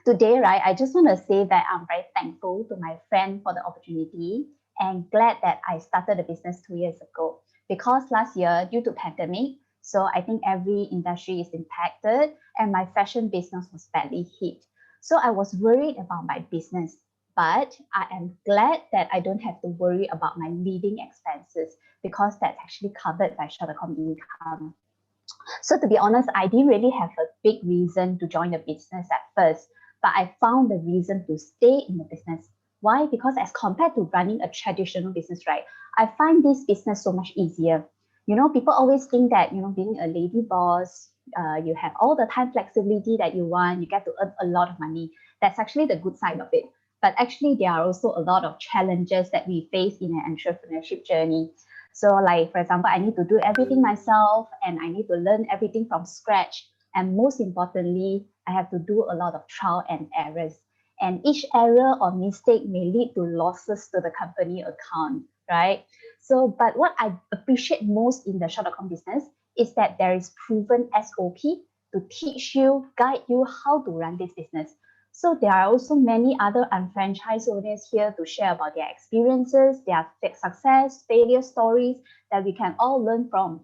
today, right, I just want to say that I'm very thankful to my friend for the opportunity and glad that I started the business 2 years ago. Because last year, due to pandemic, so I think every industry is impacted and my fashion business was badly hit. So I was worried about my business, but I am glad that I don't have to worry about my living expenses because that's actually covered by Shop.com income. So to be honest, I didn't really have a big reason to join the business at first, but I found the reason to stay in the business. Why? Because as compared to running a traditional business, right, I find this business so much easier. People always think that, being a lady boss, you have all the time flexibility that you want, you get to earn a lot of money. That's actually the good side of it. But actually, there are also a lot of challenges that we face in an entrepreneurship journey. So like, for example, I need to do everything myself and I need to learn everything from scratch. And most importantly, I have to do a lot of trial and errors. And each error or mistake may lead to losses to the company account, right? So, but what I appreciate most in the Shop.com business is that there is proven SOP to teach you, guide you how to run this business. So there are also many other unfranchised owners here to share about their experiences, their success, failure stories that we can all learn from.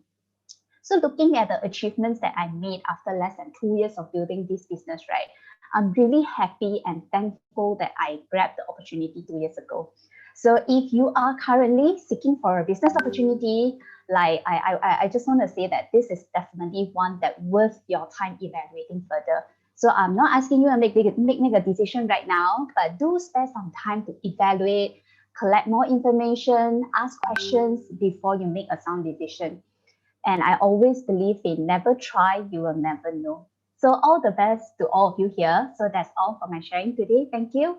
So looking at the achievements that I made after less than 2 years of building this business, right, I'm really happy and thankful that I grabbed the opportunity 2 years ago. So if you are currently seeking for a business opportunity, like I just want to say that this is definitely one that worth your time evaluating further. So I'm not asking you to make a decision right now, but do spend some time to evaluate, collect more information, ask questions before you make a sound decision. And I always believe in never try, you will never know. So all the best to all of you here. So that's all for my sharing today. Thank you.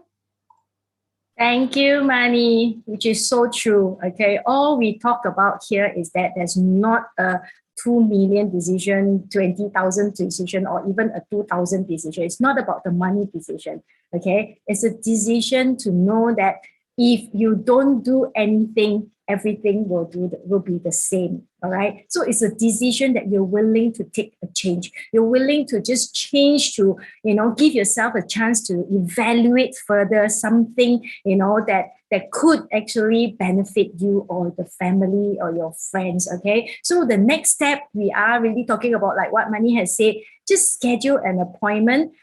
Thank you, Money, which is so true. Okay, all we talk about here is that there's not a 2 million decision, 20,000 decision, or even a 2,000 decision. It's not about the money decision. Okay, it's a decision to know that if you don't do anything, everything will be the same. All right. So it's a decision that you're willing to take a change. You're willing to just change to, give yourself a chance to evaluate further something, that could actually benefit you or the family or your friends. Okay. So the next step, we are really talking about like what Mani has said. Just schedule an appointment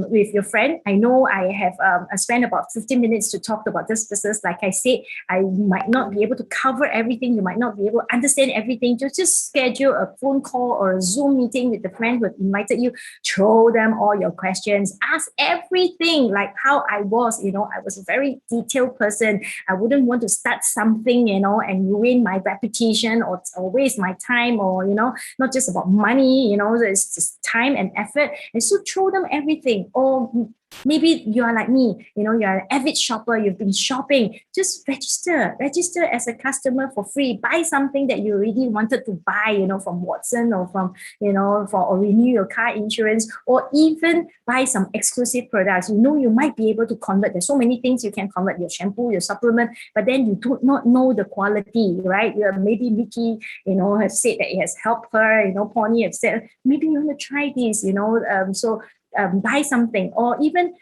with your friend. I know I have I spent about 15 minutes to talk about this business. Like I said, I might not be able to cover everything. You might not be able to understand everything. Just schedule a phone call or a Zoom meeting with the friend who have invited you. Throw them all your questions. Ask everything, like how I was. I was a very detailed person. I wouldn't want to start something, and ruin my reputation or waste my time or, not just about money, it's just time and effort. And so throw them everything. Or maybe you are like me, you're an avid shopper, you've been shopping, just register as a customer for free. Buy something that you really wanted to buy, from Watson or from, or renew your car insurance, or even buy some exclusive products. You might be able to convert. There's so many things you can convert, your shampoo, your supplement, but then you do not know the quality, right? Maybe Mickey, has said that it has helped her, Pony have said, maybe you want to try this, buy something, or even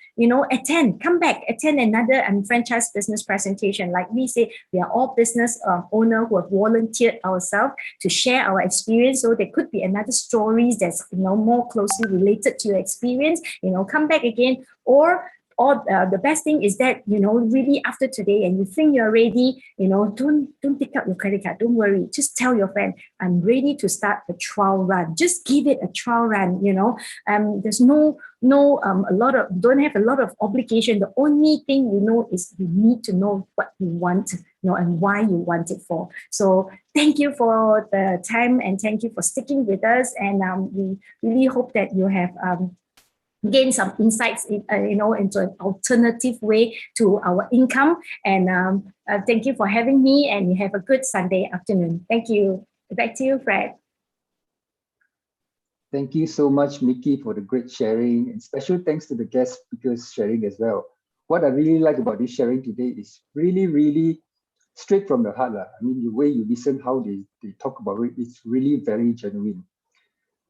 attend another franchise business presentation. Like we say, we are all business owner who have volunteered ourselves to share our experience. So there could be another stories that's more closely related to your experience. Come back again. Or the best thing is that, really after today and you think you're ready, don't take out your credit card. Don't worry. Just tell your friend, I'm ready to start a trial run. Just give it a trial run, there's don't have a lot of obligation. The only thing is you need to know what you want, and why you want it for. So thank you for the time and thank you for sticking with us. And we really hope that you have gain some insights into an alternative way to our income. And thank you for having me, and you have a good Sunday afternoon. Thank you. Back to you, Fred. Thank you so much, Mickey, for the great sharing, and special thanks to the guest speakers sharing as well. What I really like about this sharing today is really, really straight from the heart. I mean, the way you listen, how they talk about it, it's really very genuine.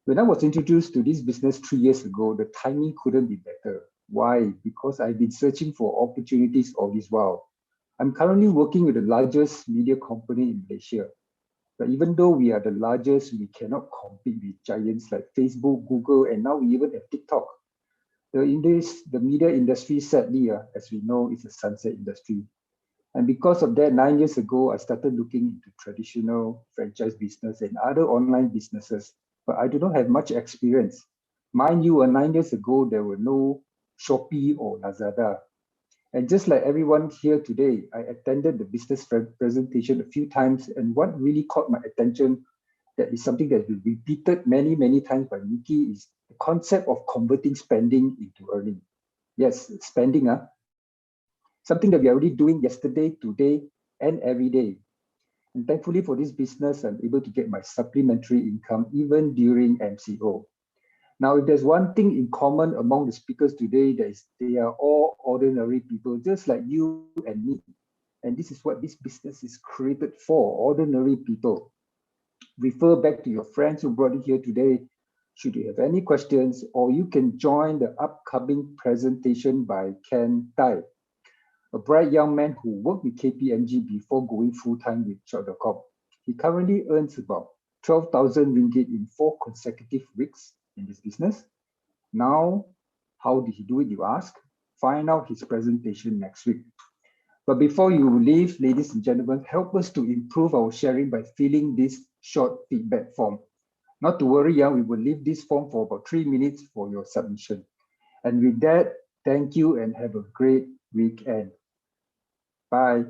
When I was introduced to this business 3 years ago, the timing couldn't be better. Why? Because I've been searching for opportunities all this while. I'm currently working with the largest media company in Malaysia. But even though we are the largest, we cannot compete with giants like Facebook, Google, and now we even have TikTok. The media industry, sadly, as we know, is a sunset industry. And because of that, 9 years ago, I started looking into traditional franchise business and other online businesses, but I do not have much experience. Mind you, 9 years ago, there were no Shopee or Lazada. And just like everyone here today, I attended the business presentation a few times, and what really caught my attention, that is something that has been repeated many, many times by Mickey, is the concept of converting spending into earning. Yes, spending, something that we are already doing yesterday, today, and every day. And thankfully for this business, I'm able to get my supplementary income even during MCO. Now, if there's one thing in common among the speakers today, that is they are all ordinary people, just like you and me. And this is what this business is created for, ordinary people. Refer back to your friends who brought you here today, should you have any questions, or you can join the upcoming presentation by Ken Tai, a bright young man who worked with KPMG before going full-time with Shop.com. He currently earns about 12,000 ringgit in 4 consecutive weeks in this business. Now, how did he do it, you ask? Find out his presentation next week. But before you leave, ladies and gentlemen, help us to improve our sharing by filling this short feedback form. Not to worry, we will leave this form for about 3 minutes for your submission. And with that, thank you and have a great weekend. Bye.